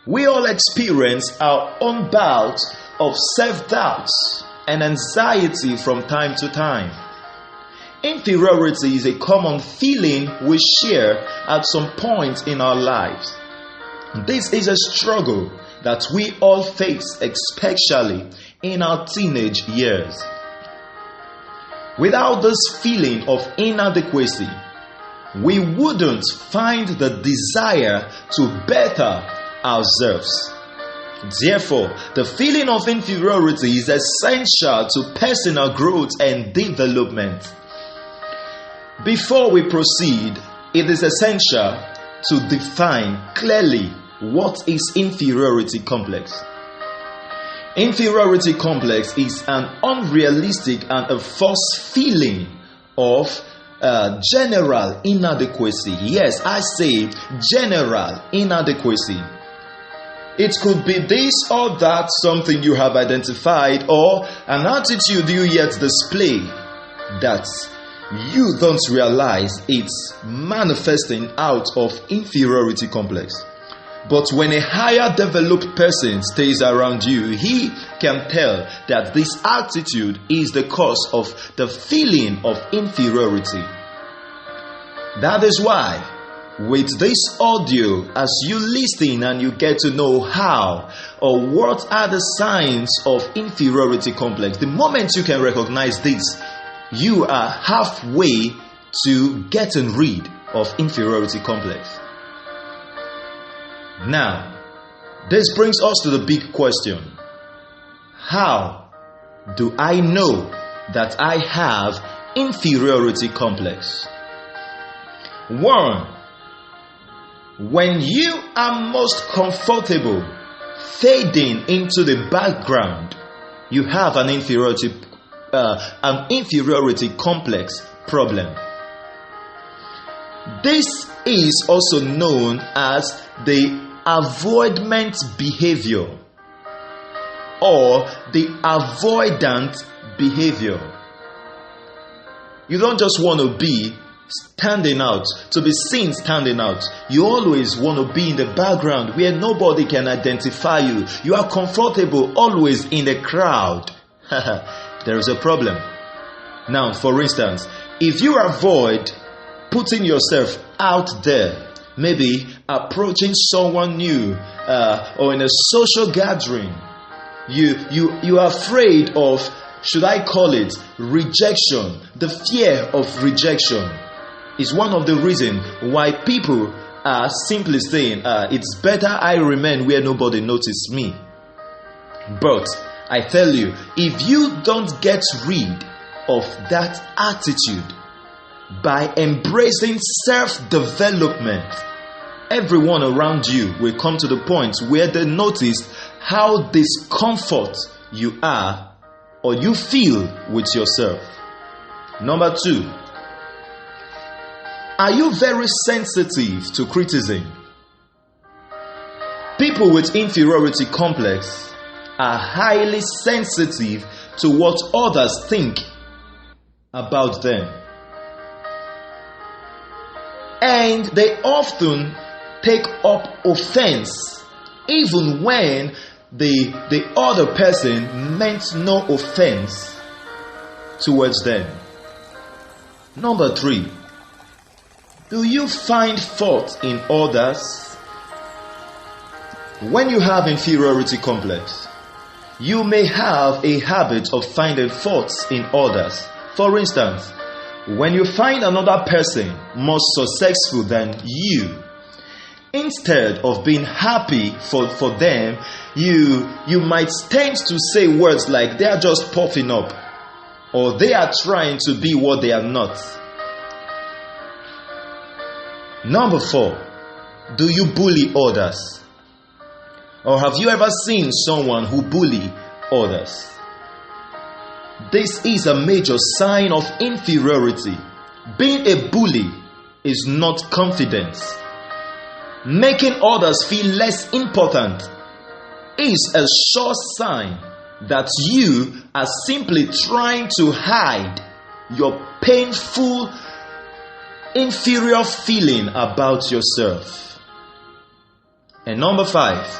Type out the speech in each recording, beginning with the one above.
We all experience our own bout of self-doubts and anxiety from time to time. Inferiority is a common feeling we share at some point in our lives. This is a struggle that we all face, especially in our teenage years. Without this feeling of inadequacy, we wouldn't find the desire to better ourselves. Therefore, the feeling of inferiority is essential to personal growth and development. Before we proceed, it is essential to define clearly what is inferiority complex. Inferiority complex is an unrealistic and a false feeling of general inadequacy. Yes, I say general inadequacy. It could be this or that, something you have identified, or an attitude you yet display that you don't realize it's manifesting out of inferiority complex. But when a higher developed person stays around you, he can tell that this attitude is the cause of the feeling of inferiority. That is why, with this audio, as you listen and you get to know how or what are the signs of inferiority complex, the moment you can recognize this, you are halfway to getting rid of inferiority complex. Now, this brings us to the big question. How do I know that I have inferiority complex? 1. When you are most comfortable fading into the background, you have an inferiority complex problem. This is also known as the avoidant behavior or the avoidant behavior. You don't just want to be standing out, to be seen standing out. You always want to be in the background where nobody can identify you. You are comfortable always in the crowd. There is a problem. Now, for instance, if you avoid putting yourself out there, maybe approaching someone new or in a social gathering, you are afraid of, should I call it, rejection. The fear of rejection is one of the reasons why people are simply saying, it's better I remain where nobody notices me. But I tell you, if you don't get rid of that attitude by embracing self-development, everyone around you will come to the point where they notice how discomfort you are or you feel with yourself. Number 2, are you very sensitive to criticism? People with inferiority complex are highly sensitive to what others think about them. And they often take up offense even when the other person meant no offense towards them. Number 3, do you find fault in others? When you have inferiority complex, you may have a habit of finding faults in others. For instance, when you find another person more successful than you, instead of being happy for them, you might tend to say words like they are just puffing up or they are trying to be what they are not. Number 4, do you bully others? Or have you ever seen someone who bully others? This is a major sign of inferiority. Being a bully is not confidence. Making others feel less important is a sure sign that you are simply trying to hide your painful, inferior feeling about yourself. And number 5,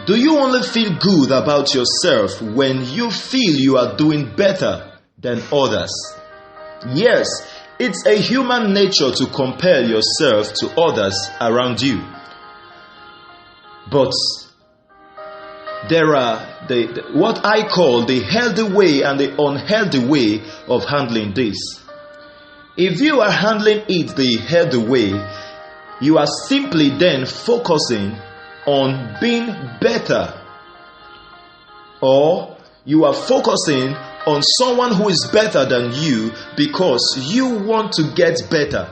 Do you only feel good about yourself when you feel you are doing better than others? Yes, it's a human nature to compare yourself to others around you. But there are what I call the healthy way and the unhealthy way of handling this. If you are handling it the healthy way, you are simply then focusing on being better, or you are focusing on someone who is better than you because you want to get better.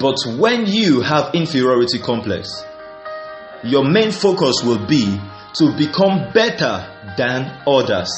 But when you have inferiority complex, your main focus will be to become better than others.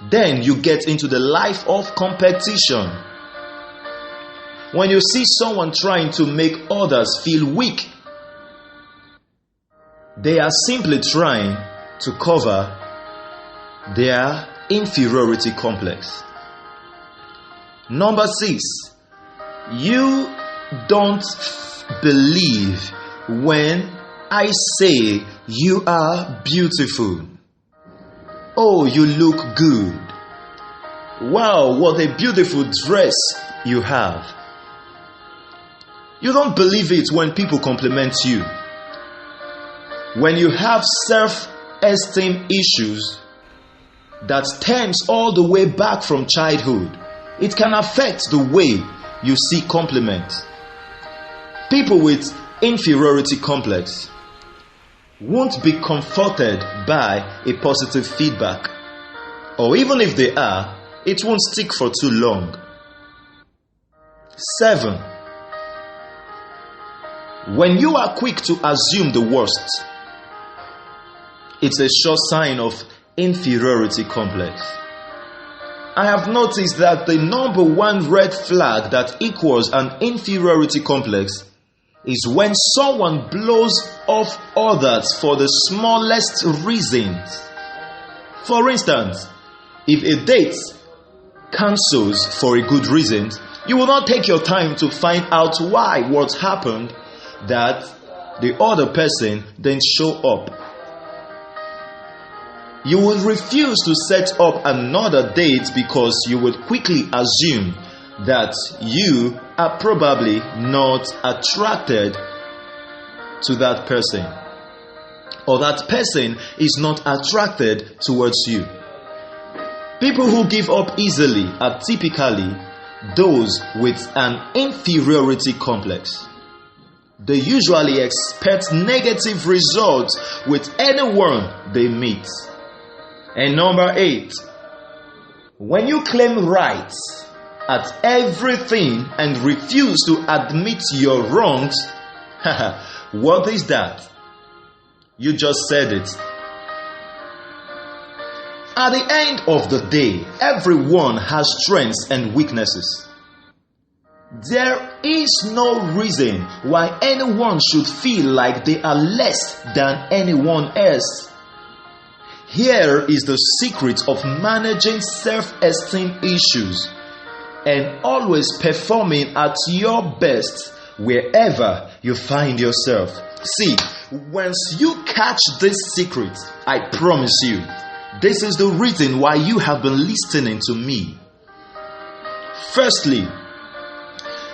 Then you get into the life of competition. When you see someone trying to make others feel weak, they are simply trying to cover their inferiority complex. Number 6, you don't believe when I say you are beautiful. Oh, you look good. Wow, what a beautiful dress you have. You don't believe it when people compliment you. When you have self-esteem issues that stems all the way back from childhood, it can affect the way you see compliments. People with inferiority complex won't be comforted by a positive feedback, or even if they are, it won't stick for too long. 7. When you are quick to assume the worst, it's a sure sign of inferiority complex. I have noticed that the number one red flag that equals an inferiority complex is when someone blows off others for the smallest reasons. For instance, if a date cancels for a good reason, you will not take your time to find out why what happened that the other person didn't show up. You will refuse to set up another date because you would quickly assume that you are probably not attracted to that person, or that person is not attracted towards you. People who give up easily are typically those with an inferiority complex. They usually expect negative results with anyone they meet. And number 8, when you claim rights at everything and refuse to admit your wrongs, what is that? You just said it. At the end of the day, everyone has strengths and weaknesses. There is no reason why anyone should feel like they are less than anyone else. Here is the secret of managing self-esteem issues and always performing at your best wherever you find yourself. See, once you catch this secret, I promise you, this is the reason why you have been listening to me. Firstly,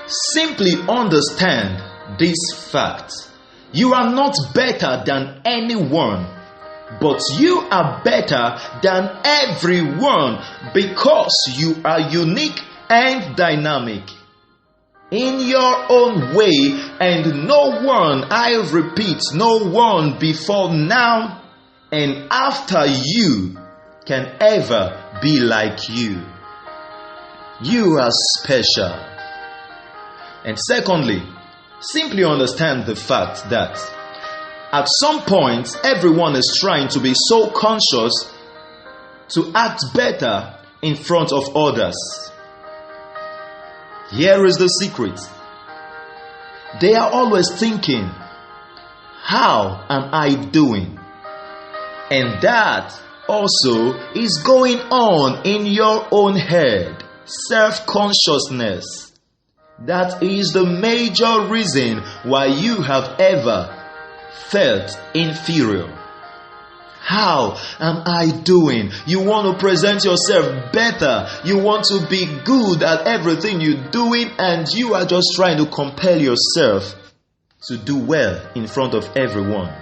simply understand this fact. You are not better than anyone, but you are better than everyone because you are unique and dynamic in your own way, and no one, I repeat, no one before now and after you can ever be like you. You are special. And secondly, simply understand the fact that at some point everyone is trying to be so conscious to act better in front of others. Here is the secret. They are always thinking, how am I doing? And that also is going on in your own head. Self-consciousness. That is the major reason why you have ever felt inferior. How am I doing? You want to present yourself better. You want to be good at everything you're doing, and you are just trying to compel yourself to do well in front of everyone.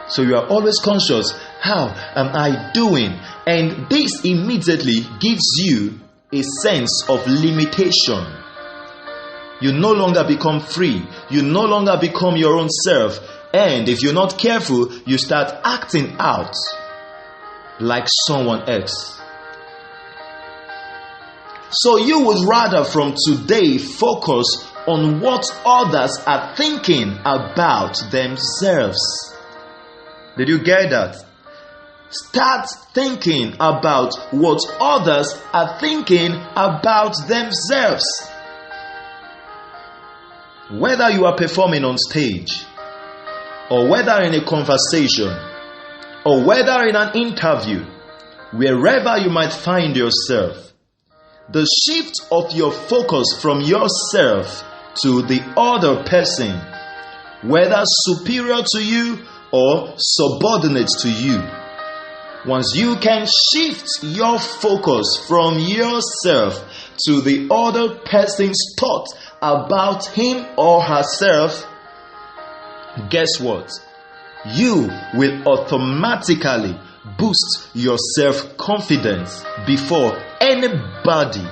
So you are always conscious, how am I doing? And this immediately gives you a sense of limitation. You no longer become free. You no longer become your own self. And if you're not careful, you start acting out like someone else. So you would rather from today focus on what others are thinking about themselves. Did you get that? Start thinking about what others are thinking about themselves. Whether you are performing on stage, or whether in a conversation, or whether in an interview, wherever you might find yourself, the shift of your focus from yourself to the other person, whether superior to you or subordinate to you, once you can shift your focus from yourself to the other person's thought about him or herself, guess what? You will automatically boost your self-confidence before anybody